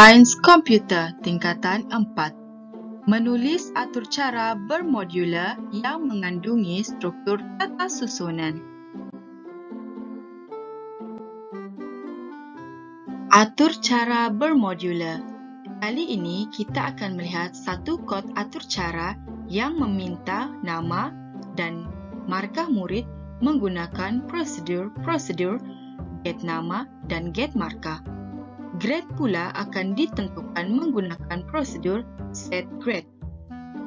Sains Komputer Tingkatan 4. Menulis atur cara bermodular yang mengandungi struktur tata susunan. Atur cara bermodular. Kali ini kita akan melihat satu kod atur cara yang meminta nama dan markah murid menggunakan prosedur get nama dan get markah. Grade pula akan ditentukan menggunakan prosedur set grade.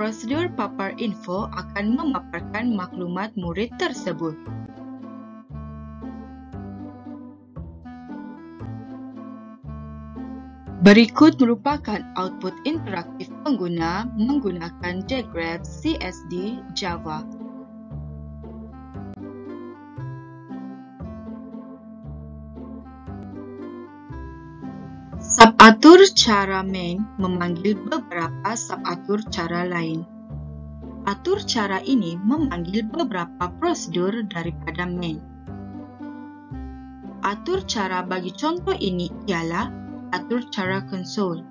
Prosedur papar info akan memaparkan maklumat murid tersebut. Berikut merupakan output interaktif pengguna menggunakan Jgraph CSD Java. Subatur cara main memanggil beberapa subatur cara lain. Atur cara ini memanggil beberapa prosedur daripada main. Atur cara bagi contoh ini ialah atur cara konsol.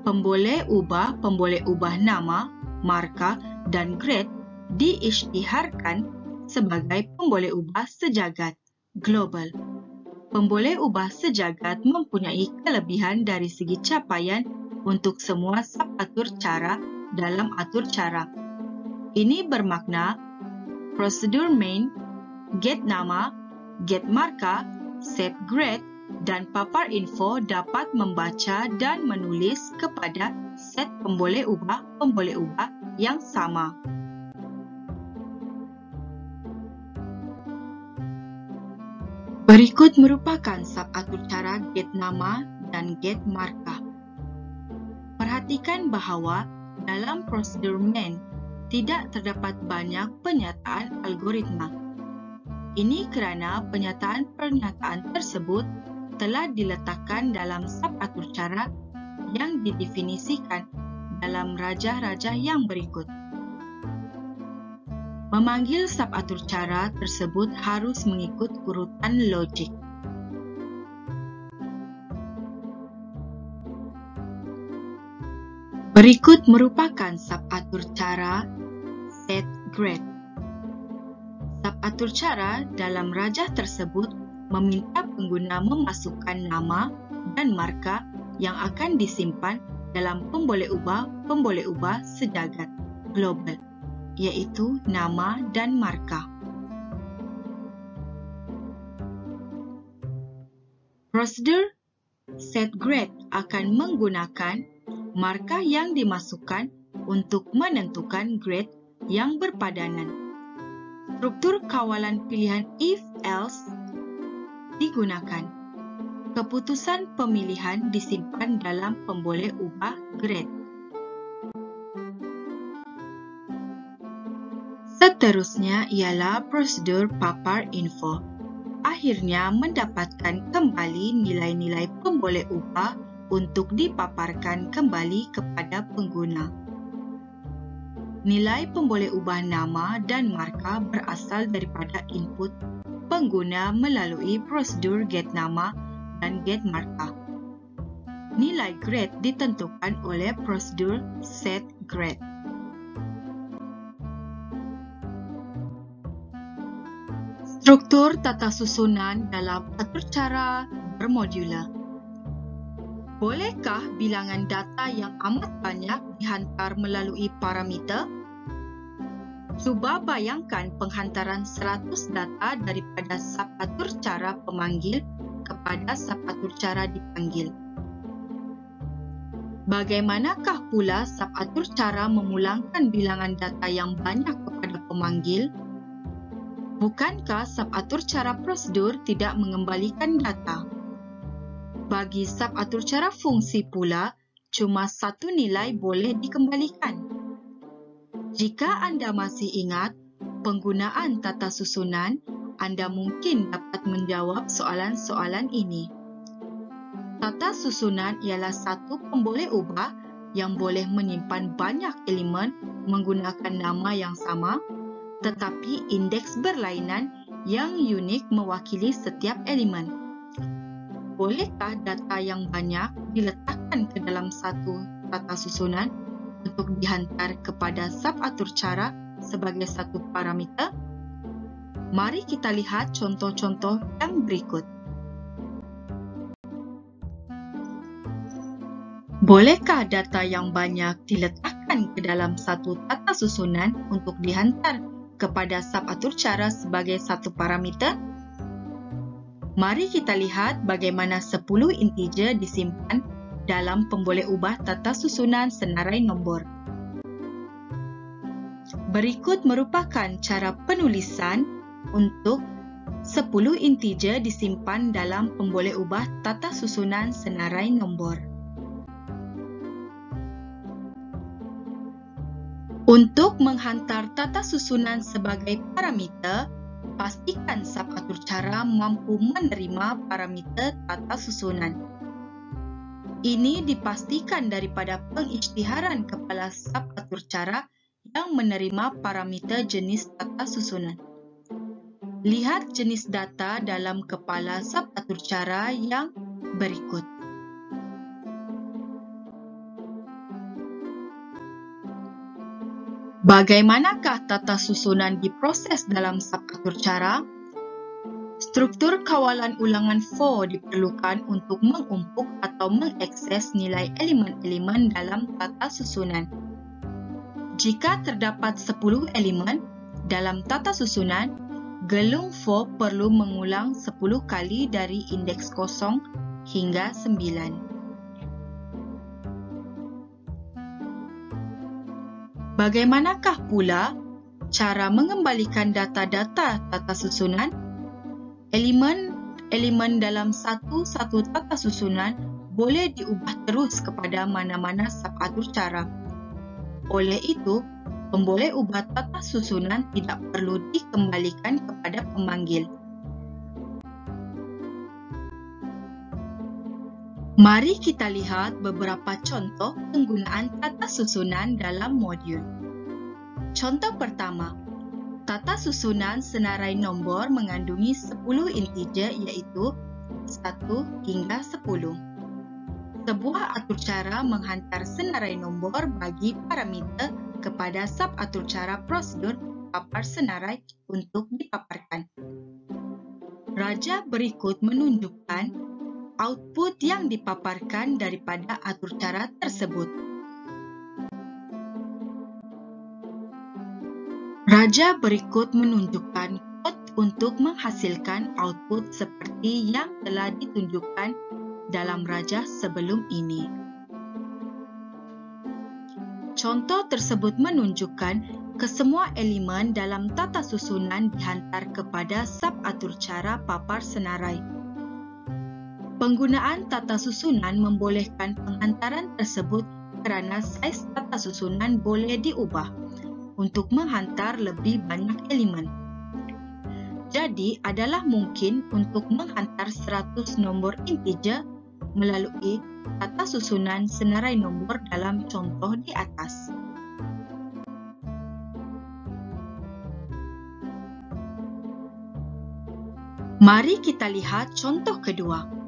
Pemboleh ubah nama, markah dan grade diisytiharkan sebagai pemboleh ubah sejagat global. Pemboleh ubah sejagat mempunyai kelebihan dari segi capaian untuk semua subatur cara dalam atur cara. Ini bermakna prosedur main, get nama, get markah, set grade dan papar info dapat membaca dan menulis kepada set pemboleh ubah yang sama. Berikut merupakan subatur cara get nama dan get markah. Perhatikan bahawa dalam prosedur main tidak terdapat banyak penyataan algoritma. Ini kerana pernyataan tersebut telah diletakkan dalam subatur cara yang didefinisikan dalam rajah-rajah yang berikut. Memanggil subatur cara tersebut harus mengikut urutan logik. Berikut merupakan subatur cara set grade. Subatur cara dalam rajah tersebut meminta pengguna memasukkan nama dan markah yang akan disimpan dalam pemboleh ubah sejagat global, iaitu nama dan markah. Prosedur set grade akan menggunakan markah yang dimasukkan untuk menentukan grade yang berpadanan. Struktur kawalan pilihan if-else digunakan. Keputusan pemilihan disimpan dalam pemboleh ubah grade. Seterusnya ialah prosedur papar info. Akhirnya mendapatkan kembali nilai-nilai pemboleh ubah untuk dipaparkan kembali kepada pengguna. Nilai pemboleh ubah nama dan markah berasal daripada input pengguna melalui prosedur get nama dan get markah. Nilai grade ditentukan oleh prosedur set grade. Struktur tata susunan dalam atur cara bermodular. Bolehkah bilangan data yang amat banyak dihantar melalui parameter? Cuba bayangkan penghantaran 100 data daripada subatur cara pemanggil kepada subatur cara dipanggil. Bagaimanakah pula subatur cara memulangkan bilangan data yang banyak kepada pemanggil? Bukankah subatur cara prosedur tidak mengembalikan data? Bagi subatur cara fungsi pula, cuma satu nilai boleh dikembalikan. Jika anda masih ingat penggunaan tata susunan, anda mungkin dapat menjawab soalan-soalan ini. Tata susunan ialah satu pemboleh ubah yang boleh menyimpan banyak elemen menggunakan nama yang sama, tetapi indeks berlainan yang unik mewakili setiap elemen. bolehkah data yang banyak diletakkan ke dalam satu tata susunan untuk dihantar kepada subatur cara sebagai satu parameter? Mari kita lihat contoh-contoh yang berikut. Bolehkah data yang banyak diletakkan ke dalam satu tata susunan untuk dihantar kepada subatur cara sebagai satu parameter? Mari kita lihat bagaimana 10 integer disimpan dalam pemboleh ubah tata susunan senarai nombor. Berikut merupakan cara penulisan untuk 10 integer disimpan dalam pemboleh ubah tata susunan senarai nombor. Untuk menghantar tata susunan sebagai parameter, pastikan subatur cara mampu menerima parameter tata susunan. Ini dipastikan daripada pengisytiharan kepala subatur cara yang menerima parameter jenis tata susunan. Lihat jenis data dalam kepala subatur cara yang berikut. Bagaimanakah tata susunan diproses dalam subatur cara? Struktur kawalan ulangan for diperlukan untuk mengumpuk atau mengakses nilai elemen-elemen dalam tata susunan. Jika terdapat 10 elemen dalam tata susunan, gelung for perlu mengulang 10 kali dari indeks 0 hingga 9. Bagaimanakah pula cara mengembalikan data-data tata susunan? Elemen dalam satu tata susunan boleh diubah terus kepada mana-mana subatur cara. Oleh itu, pemboleh ubah tata susunan tidak perlu dikembalikan kepada pemanggil. Mari kita lihat beberapa contoh penggunaan tata susunan dalam modul. Contoh pertama, tata susunan senarai nombor mengandungi 10 integer iaitu 1 hingga 10. Sebuah atur cara menghantar senarai nombor bagi parameter kepada subatur cara prosedur papar senarai untuk dipaparkan. Raja berikut menunjukkan output yang dipaparkan daripada atur cara tersebut. Raja berikut menunjukkan kod untuk menghasilkan output seperti yang telah ditunjukkan dalam raja sebelum ini. Contoh tersebut menunjukkan kesemua elemen dalam tata susunan dihantar kepada subatur cara papar senarai. Penggunaan tata susunan membolehkan penghantaran tersebut kerana saiz tata susunan boleh diubah untuk menghantar lebih banyak elemen. Jadi, adalah mungkin untuk menghantar 100 nombor integer melalui tata susunan senarai nombor dalam contoh di atas. Mari kita lihat contoh kedua.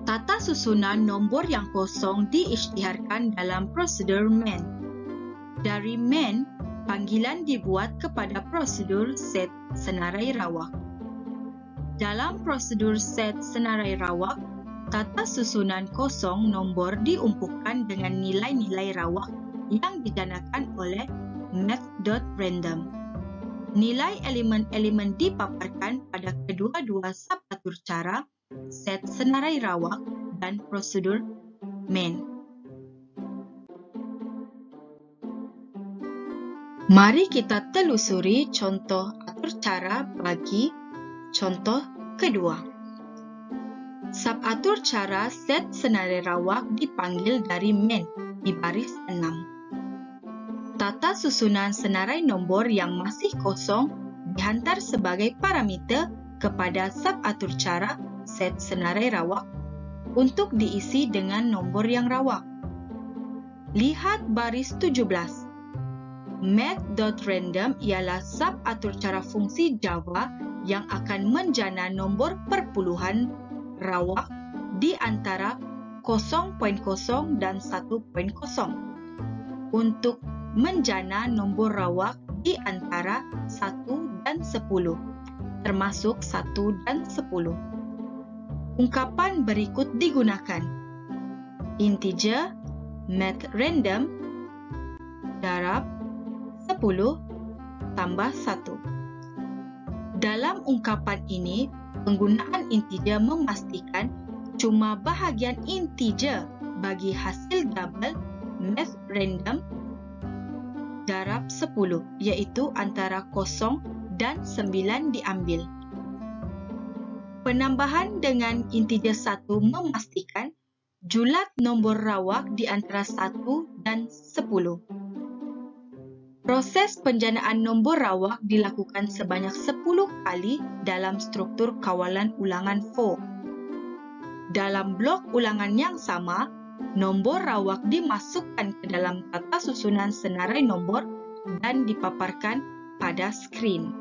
Tata susunan nombor yang kosong diisytiharkan dalam prosedur main. Dari main, panggilan dibuat kepada prosedur set senarai rawak. Dalam prosedur set senarai rawak, tata susunan kosong nombor diumpukkan dengan nilai-nilai rawak yang diganakan oleh math.random. Nilai elemen-elemen dipaparkan pada kedua-dua subatur cara, set senarai rawak dan prosedur main. Mari kita telusuri contoh atur cara bagi contoh kedua. Subatur cara set senarai rawak dipanggil dari main di baris 6. Tata susunan senarai nombor yang masih kosong dihantar sebagai parameter kepada subatur cara set senarai rawak untuk diisi dengan nombor yang rawak. Lihat baris 17. Math.random ialah subatur cara fungsi Java yang akan menjana nombor perpuluhan rawak di antara 0.0 dan 1.0 untuk menjana nombor rawak di antara 1 dan 10, termasuk 1 dan 10. Ungkapan berikut digunakan. Integer, math random, darab 10 tambah 1. Dalam ungkapan ini, penggunaan integer memastikan cuma bahagian integer bagi hasil double math random darab 10, iaitu antara 0 dan 9 diambil. Penambahan dengan integer 1 memastikan julat nombor rawak di antara 1 dan 10. Proses penjanaan nombor rawak dilakukan sebanyak 10 kali dalam struktur kawalan ulangan for. Dalam blok ulangan yang sama, nombor rawak dimasukkan ke dalam tata susunan senarai nombor dan dipaparkan pada skrin.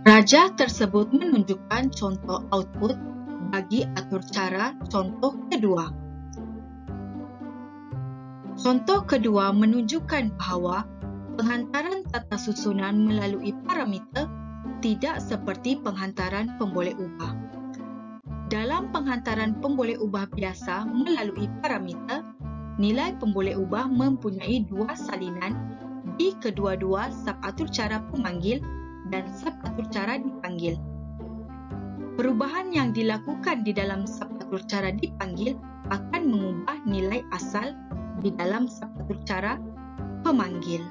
Rajah tersebut menunjukkan contoh output bagi atur cara contoh kedua. Contoh kedua menunjukkan bahawa penghantaran tata susunan melalui parameter tidak seperti penghantaran pemboleh ubah. Dalam penghantaran pemboleh ubah biasa melalui parameter, nilai pemboleh ubah mempunyai dua salinan di kedua-dua subatur cara pemanggil dan subatur cara dipanggil. Perubahan yang dilakukan di dalam subatur cara dipanggil akan mengubah nilai asal di dalam subatur cara pemanggil.